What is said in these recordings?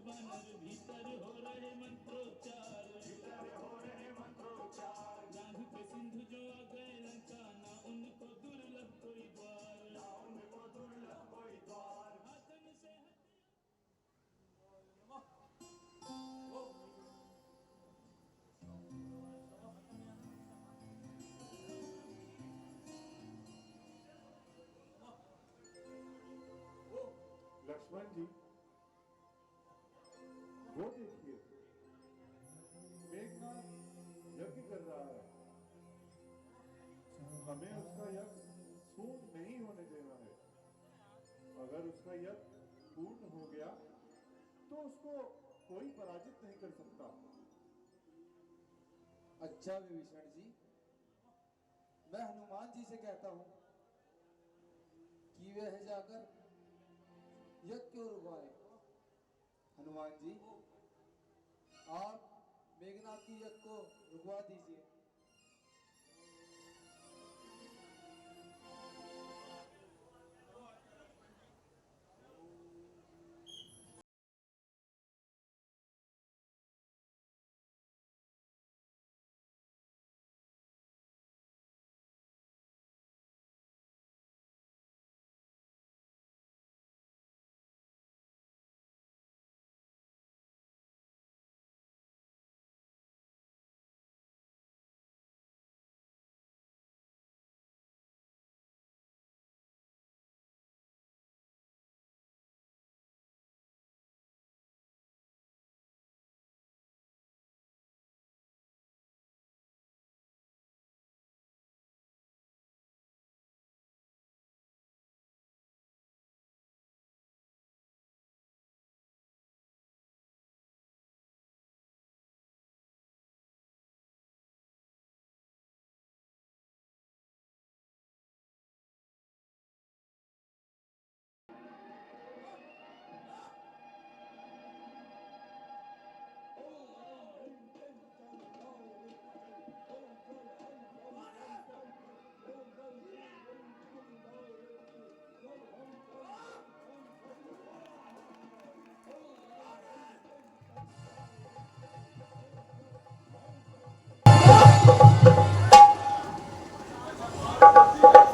बानर भीतर हो रहे मंत्रोच्चार, रांध के सिंधु जो आ गए लंका, ना उनको दुर्लभ कोई द्वार, हाथन से लक्ष्मण जी, वो देखिए, मेघनाथ यज्ञ कर रहा है। हमें उसका यज्ञ पूर्ण नहीं होने देना है। अगर उसका यज्ञ पूर्ण हो गया तो उसको कोई पराजित नहीं कर सकता। अच्छा विभीषण जी, मैं हनुमान जी से कहता हूँ कि वह जाकर यज्ञ क्यों रुकवाए। हनुमान जी, आप मेघनाथ की यज्ञ को रुकवा दीजिए।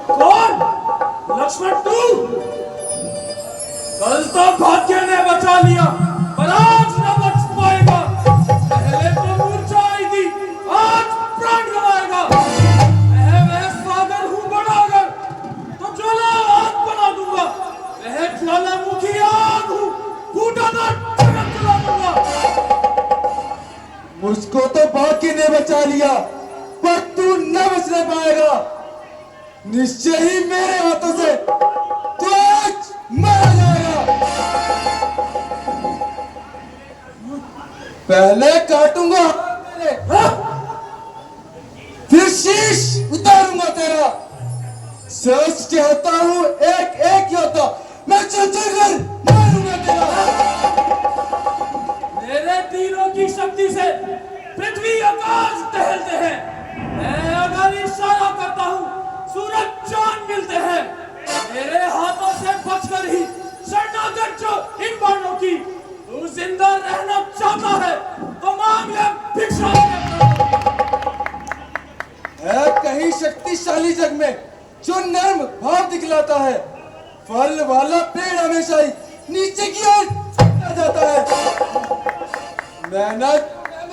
कौन? लक्ष्मण तू? कल तो भाग्य ने बचा लिया, पर आज न बच पाएगा। पहले तो मूर्छा आई थी, आज प्राण गंवाएगा। मैं सागर हूँ बड़ा, अगर तो ज्वाला आग बना दूंगा। वह ज्वालामुखी आग हूँ, फूटा ना जगत जला दूंगा। मुझको तो भाग्य ने बचा लिया, पर तू न बच नहीं पाएगा। निश्चय ही मेरे हाथों से तू आज मारा जाएगा। पहले काटूंगा मेरे, फिर शीश उतारूंगा तेरा। सच कहता हूँ, एक एक योद्धा मैं चुन-चुन कर मारूंगा तेरा। मेरे तीरों की शक्ति से पृथ्वी आकाश टहलते हैं। मैं अगर इशारा करता हूँ, सूरज चांद मिलते हैं। मेरे हाथों से बचकर ही शरणागत जो इन बाणों की, तू जिंदा रहना चाहता है तो मांग ले भिक्षा। है कहीं शक्तिशाली जग में जो नर्म भाव दिखलाता है। फल वाला पेड़ हमेशा ही नीचे की ओर झुकता जाता है। मेहनत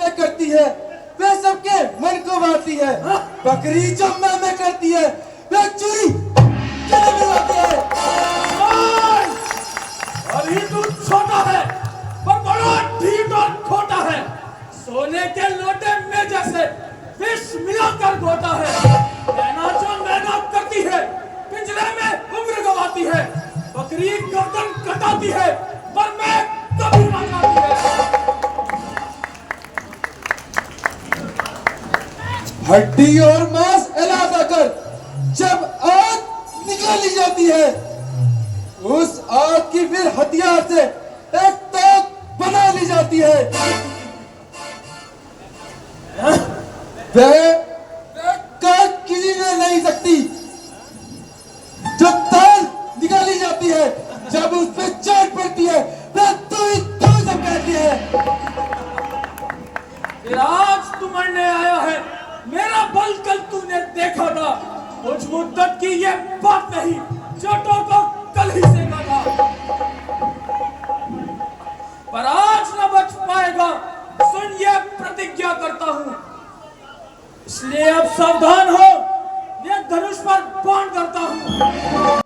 में करती है वह सबके मन को बांटती है। बकरी जो मैं करती है वह चुरी गले में लाती है। अभी तू छोटा है, पर बड़ा ढीठ और खोटा है। सोने के लोटे में जैसे विष मिलाकर घोटा है। मैना जो मेहनत करती है, पिंजरे में उम्र गवाती है। बकरी गर्दन कटाती है, पर मैं कभी ना खाती है। हड्डी और मांस अलग कर जब आग निकाली जाती है, उस आग की फिर हथियार से एक तोप बना ली जाती है। वह किसी ने नहीं सकती। जो ताल निकाली जाती है, जब उस पर चोट पड़ती है, वह तू ही तू सब कहती बल कल तूने देखा था, कुछ मुद्दत की ये बात नहीं, जोटों को कल ही सेका था। पर आज न बच पाएगा, सुन ये प्रतिज्ञा करता हूं। इसलिए अब सावधान हो, ये धनुष पर बाण करता हूं।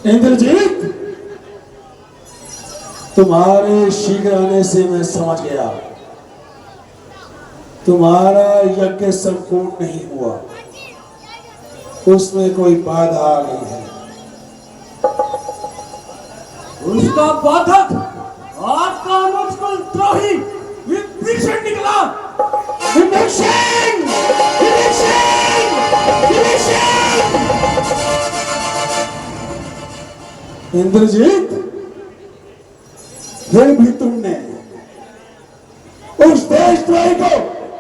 इंद्रजीत, तुम्हारे शीघ्र आने से मैं समझ गया तुम्हारा यज्ञ संपूर्ण नहीं हुआ, उसमें कोई बाधा आ गई है। उसका बाधक आपका मुझकुल द्रोही विभीषण निकला। विभीषण! विभीषण! विभीषण! इंद्रजीत, फिर भी तुमने उस देशद्रोही को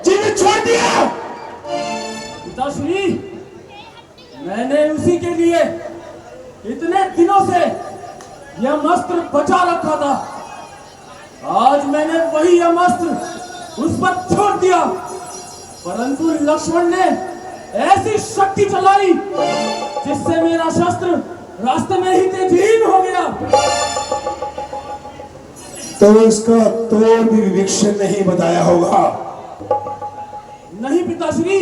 जीवित छोड़ दिया। पिताश्री, मैंने उसी के लिए इतने दिनों से यह अस्त्र बचा रखा था। आज मैंने वही अस्त्र उस पर छोड़ दिया, परंतु लक्ष्मण ने ऐसी शक्ति चलाई जिससे मेरा शस्त्र रास्ते में ही तेजहीन हो गया। तो उसका तोड़ भी विभीषण नहीं बताया होगा। नहीं पिताश्री,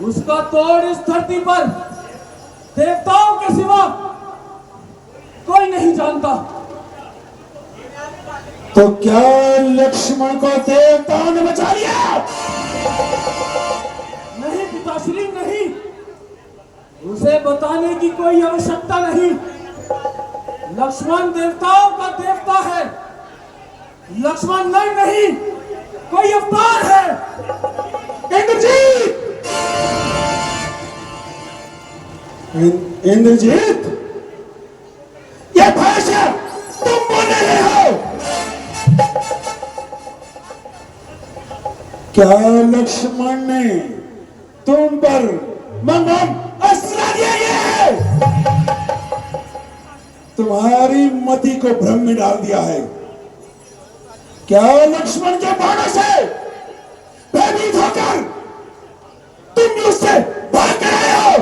उसका तोड़ इस धरती पर देवताओं के सिवा कोई नहीं जानता। तो क्या लक्ष्मण को देवताओं ने बचा लिया? नहीं पिताश्री, नहीं, उसे बताने की कोई आवश्यकता नहीं। लक्ष्मण देवताओं का देवता है। लक्ष्मण नहीं, कोई अवतार है। इंद्रजीत! इंद्रजीत, यह भाषा तुम बोल रहे हो? क्या लक्ष्मण ने तुम पर मनम अस्त्र दिया है? तुम्हारी मति को भ्रम में डाल दिया है। क्या लक्ष्मण के बाणों से भयभीत होकर तुम भी उससे भाग कर आए हो?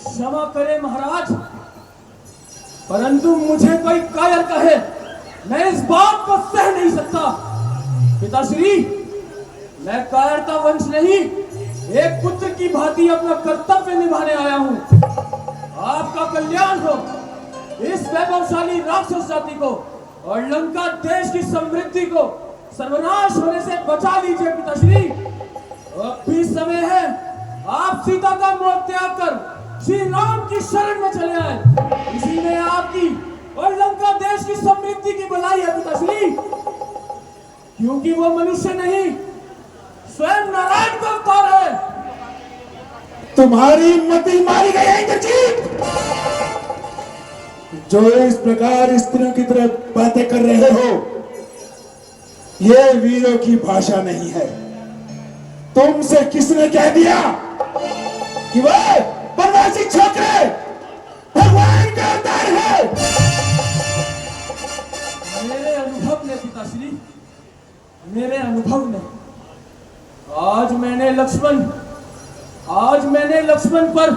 क्षमा करे महाराज, परंतु मुझे कोई कायर कहे, मैं इस बात को सह नहीं सकता। पिताश्री, मैं कायरता वंश नहीं, एक पुत्र की भांति अपना कर्तव्य निभाने आया हूं। आपका कल्याण हो। इस वैभवशाली राक्षस जाति को और लंका देश की समृद्धि को सर्वनाश होने से बचा लीजिए पिताश्री। अब भी समय है, आप सीता का मोह त्याग कर श्री राम की शरण में चले आए। इसी में आपकी और लंका देश की समृद्धि की भलाई है पिताश्री, क्योंकि वो मनुष्य नहीं, स्वयं नारायण का अवतार है। तुम्हारी मति मारी गई है इंद्रजीत। जो इस प्रकार स्त्रियों की तरह बातें कर रहे हो, ये वीरों की भाषा नहीं है। तुमसे किसने कह दिया कि वह बनवासी छोकरे भगवान का अवतार है? मेरे अनुभव ने पिताश्री, मेरे अनुभव ने। आज मैंने लक्ष्मण पर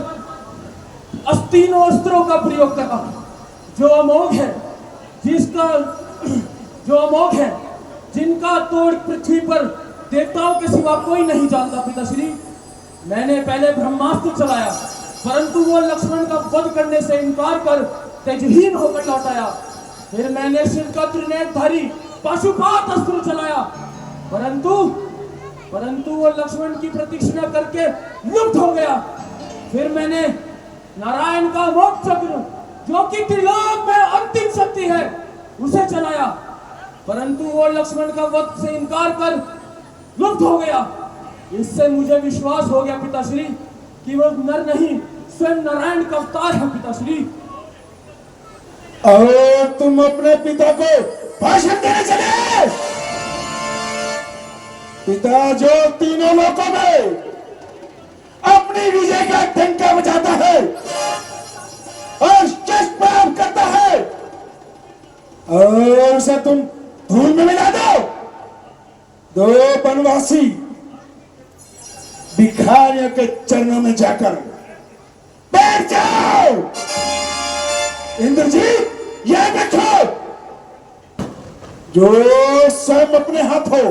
अस्तीनों अस्त्रों का प्रयोग करा, जो अमोघ है, जिनका तोड़ पृथ्वी पर देवताओं के सिवा कोई नहीं जानता पिताश्री। मैंने पहले ब्रह्मास्त्र चलाया, परंतु वो लक्ष्मण का वध करने से इनकार कर तेजहीन होकर लौट आया। फिर मैंने शिव का त्रिनेत्रधारी पाशुपात अस्त्र चलाया, परंतु वो लक्ष्मण की प्रतीक्षा करके लुप्त हो गया। फिर मैंने नारायण का मोक्ष चक्र, जो कि त्रिलोक में अंतिम शक्ति है, उसे चलाया, परंतु वो लक्ष्मण का वध से इनकार कर लुप्त हो गया। इससे मुझे विश्वास हो गया पिताश्री कि वो नर नहीं, स्वयं नारायण का अवतार है पिताश्री। और तुम अपने पिता को भाषण देने चले? पिता जो तीनों लोकों में अपनी विजय का डंका बजाता है और यश प्राप्त करता है, और उसे तुम धूल में मिला दो वनवासी भिखारियों के चरणों में जाकर बैठ जाओ। इंद्रजीत, यह देखो, जो स्वयं अपने हाथों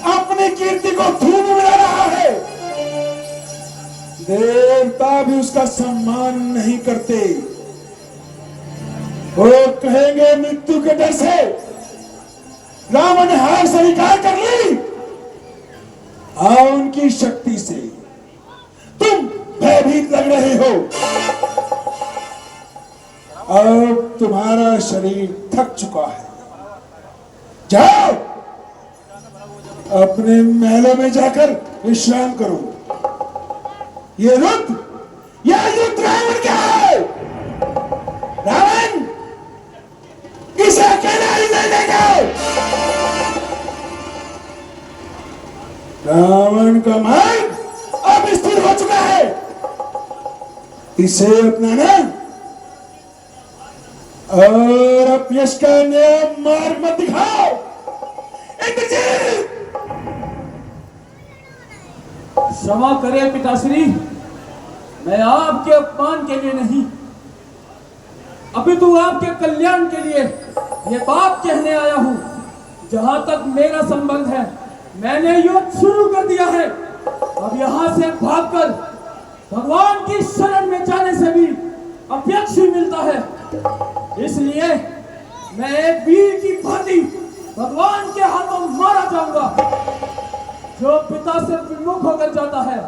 अपनी कीर्ति को धूल में मिला रहा है, देवता भी उसका सम्मान नहीं करते। वो कहेंगे मृत्यु के डर से रावण ने हार स्वीकार कर ली, उनकी शक्ति से तुम भयभीत लग रहे हो। अब तुम्हारा शरीर थक चुका है, जाओ अपने महलों में जाकर विश्राम करो। ये युद्ध रावण क्या है? रावण इसे अकेला ही नहीं देगा। रावण का मार्ग अब स्थिर हो चुका है, इसे अपनाना और अपयश का नया मार्ग मत दिखाओ। इंद्रजीत! क्षमा करें पिताश्री, मैं आपके अपमान के लिए नहीं, अपितु आपके कल्याण के लिए ये बात कहने आया हूं। जहां तक मेरा संबंध है, मैंने युद्ध शुरू कर दिया है। अब यहां से भागकर भगवान की शरण में जाने से भी अपयश ही मिलता है। इसलिए मैं एक वीर की भांति भगवान के हाथों मारा जाऊंगा। जो पिता से विमुख होकर जाता है,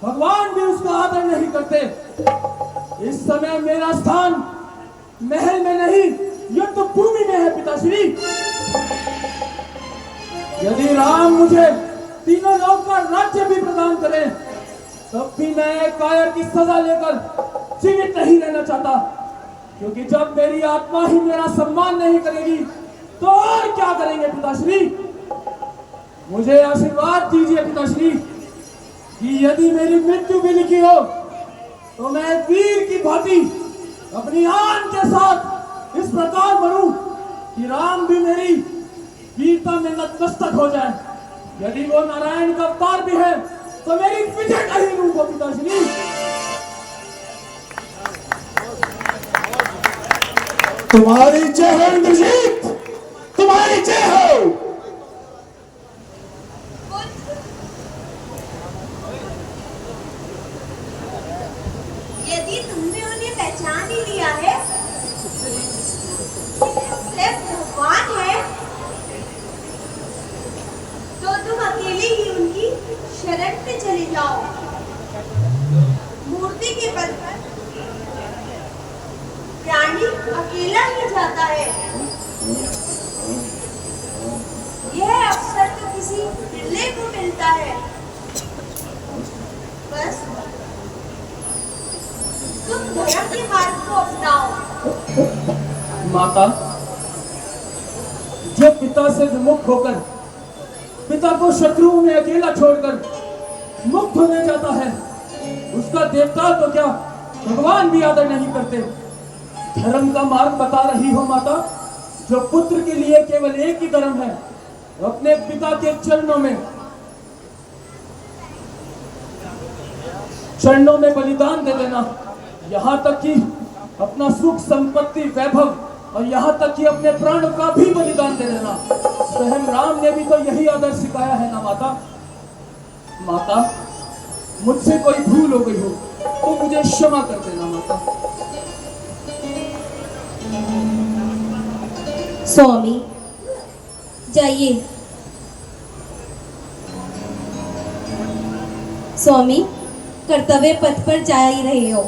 भगवान भी उसका आदर नहीं करते। इस समय मेरा स्थान महल में नहीं, युद्ध भूमि में है पिताश्री। यदि राम मुझे तीनों लोक का राज्य भी प्रदान करें, तब भी मैं कायर की सजा लेकर जीवित नहीं रहना चाहता, क्योंकि जब मेरी आत्मा ही मेरा सम्मान नहीं करेगी तो और क्या करेंगे पिताश्री। मुझे आशीर्वाद दीजिए पिताश्री कि यदि मेरी मृत्यु भी लिखी हो तो मैं वीर की भांति अपनी आन के साथ इस प्रकार मरूं कि राम भी मेरी वीरता में नतमस्तक हो जाए। यदि वो नारायण का अवतार भी है तो मेरी विजय नहीं रूप हो पिताश्री। तुम्हारी जय हो इंद्रजीत, तुम्हारी जय हो। यदि तुमने उन्हें पहचान ही लिया है, सिर्फ भगवान है, तो तुम अकेले ही उनकी शरण में चले जाओ। मूर्ति के पद पर प्राणी अकेला ही जाता है। यह अवसर तो किसी बिरले को मिलता है। बस तुम धर्म के मार्ग को अपनाओ। माता, जो पिता से विमुख होकर पिता को शत्रुओं में अकेला छोड़कर मुक्त होने जाता है, उसका देवता तो क्या भगवान भी आदर नहीं करते। धर्म का मार्ग बता रही हो माता। जो पुत्र के लिए केवल एक ही धर्म है, अपने पिता के चरणों में बलिदान दे देना। यहाँ तक कि अपना सुख संपत्ति वैभव और यहाँ तक कि अपने प्राणों का भी बलिदान दे देना। स्वयं राम ने भी तो यही आदर सिखाया है ना माता। माता, मुझसे कोई भूल हो गई हो तो मुझे क्षमा कर देना माता। स्वामी जाइए। स्वामी, कर्तव्य पथ पर जा ही रहे हो,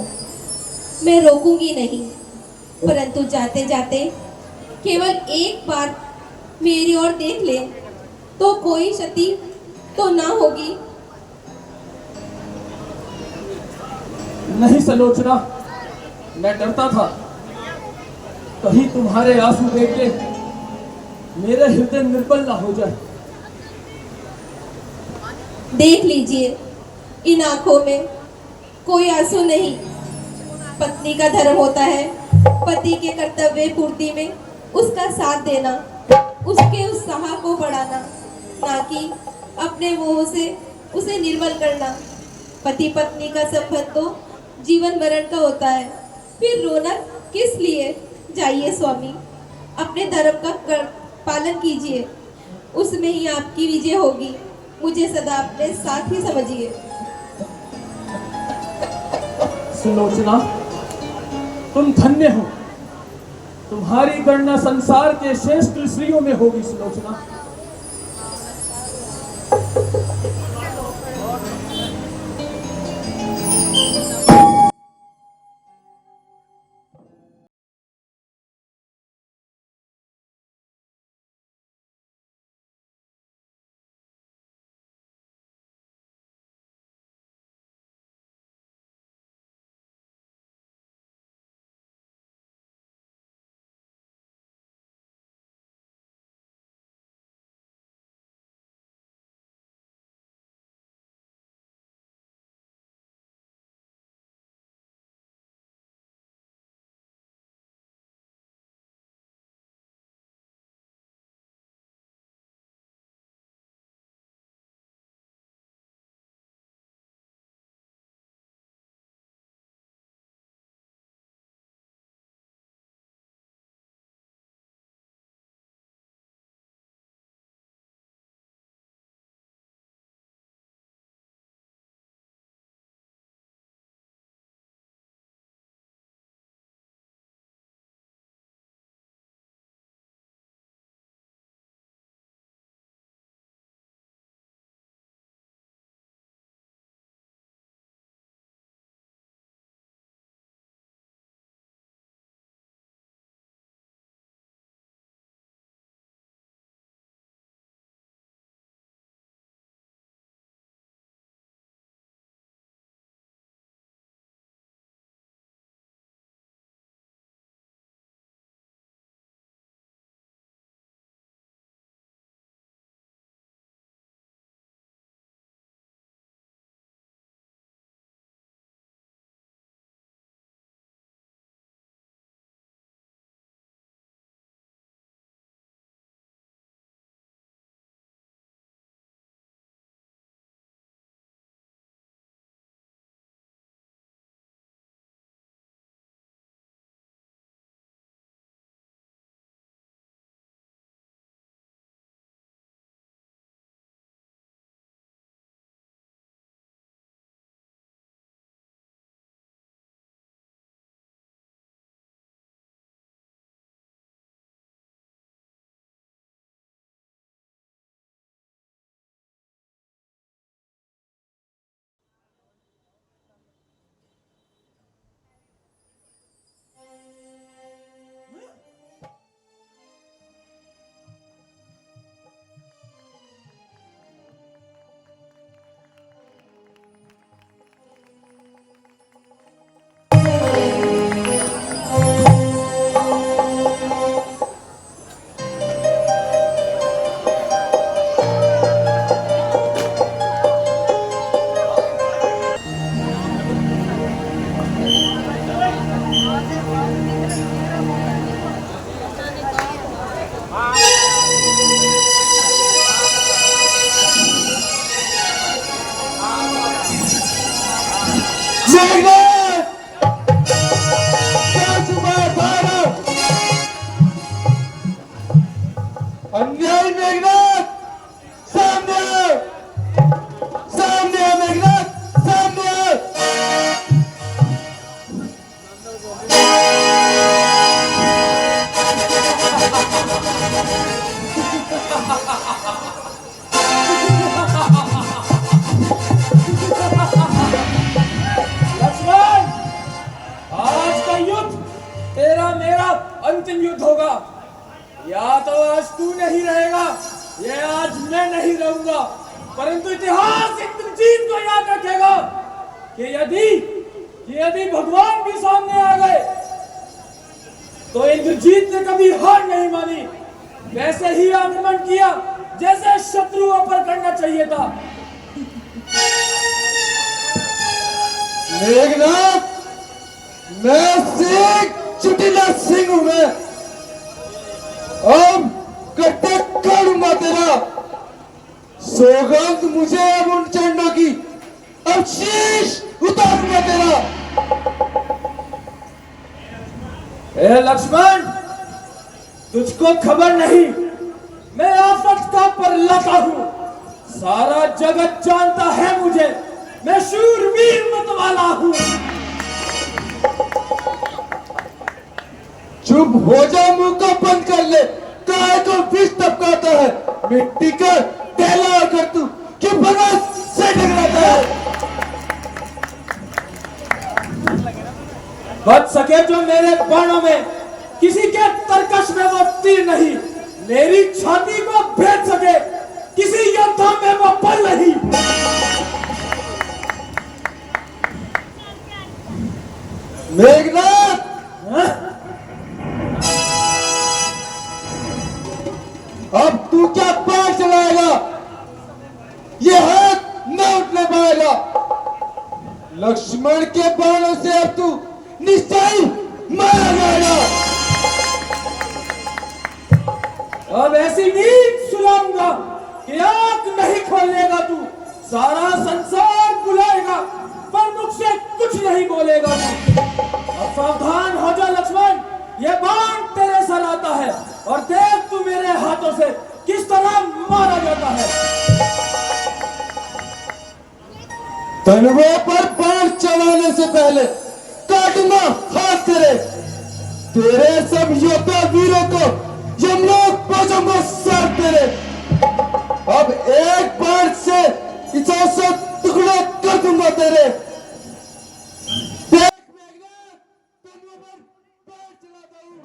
मैं रोकूंगी नहीं, परंतु जाते जाते केवल एक बार मेरी ओर देख ले तो कोई क्षति तो ना होगी। नहीं सलोचना, मैं डरता था कहीं तुम्हारे आंसू देख के मेरे हृदय निर्बल ना हो जाए। देख लीजिए, इन आंखों में कोई आंसू नहीं। पत्नी का धर्म होता है पति के कर्तव्य पूर्ति में उसका साथ देना, उसके उत्साह को बढ़ाना, ना कि अपने मोह से उसे निर्मल करना। पति पत्नी का संबंध तो जीवन मरण का होता है, फिर रोना किस लिए। जाइए स्वामी, अपने धर्म का पालन कीजिए, उसमें ही आपकी विजय होगी। मुझे सदा अपने साथ ही समझिए। सुलोचना, तुम धन्य हो। तुम्हारी गणना संसार के श्रेष्ठ स्त्रियों में होगी सुलोचना। अन्यायी मेघनाथ, सामने आओ, सामने आओ मेघनाथ, सामने आओ। लक्ष्मण, आज का युद्ध तेरा मेरा अंतिम युद्ध होगा। या तो आज तू नहीं रहेगा, ये आज मैं नहीं रहूंगा, परंतु इतिहास इंद्रजीत को याद रखेगा कि यदि भगवान भी सामने आ गए तो इंद्रजीत ने कभी हार नहीं मानी। वैसे ही आक्रमण किया जैसे शत्रुओं पर करना चाहिए था। मेघनाथ, मैं सिंह, चुटिला सिंह हूं मैं। अब कट्टे काटूंगा तेरा। सौगंध मुझे अब उन चरणों की, अब शीश उतारूंगा तेरा। ए लक्ष्मण, तुझको खबर नहीं, मैं आफत का परलता हूं। सारा जगत जानता है मुझे, मैं शूरवीर मत वाला हूं। चुप हो जा, मुंह को बंद कर ले। काय को विष टपकाता है, मिट्टी का तेला कर तू कि पर्वत से टकराता है। बच सके जो मेरे बाणों में, किसी के तरकश में वो तीर नहीं। मेरी छाती को भेद सके, किसी योद्धा में वो बल नहीं। मेघनाथ, हाँ? अब तू क्या बाण चलाएगा? ये हाथ न उठने पाएगा। लक्ष्मण के बाणों से अब तू निश्चय मारा जाएगा। अब ऐसी नींद सुलाऊंगा कि आंख नहीं खोलेगा तू। सारा संसार बुलाएगा पर मुख से कुछ नहीं बोलेगा तू। अब सावधान हो जा लक्ष्मण, ये बाण तेरे सर आता है और देख तू मेरे हाथों से किस तरह मारा जाता है। तलवे पर बाण चलाने से पहले काटना हाथ तेरे। तेरे सब योद्धा वीरों को यमलोक पहुंचाऊंगा साथ तेरे। अब एक बाण से इसे सब टुकड़े कर दूंगा तेरे। देख मेघनाथ, तलवे पर बाण चलाता हूं।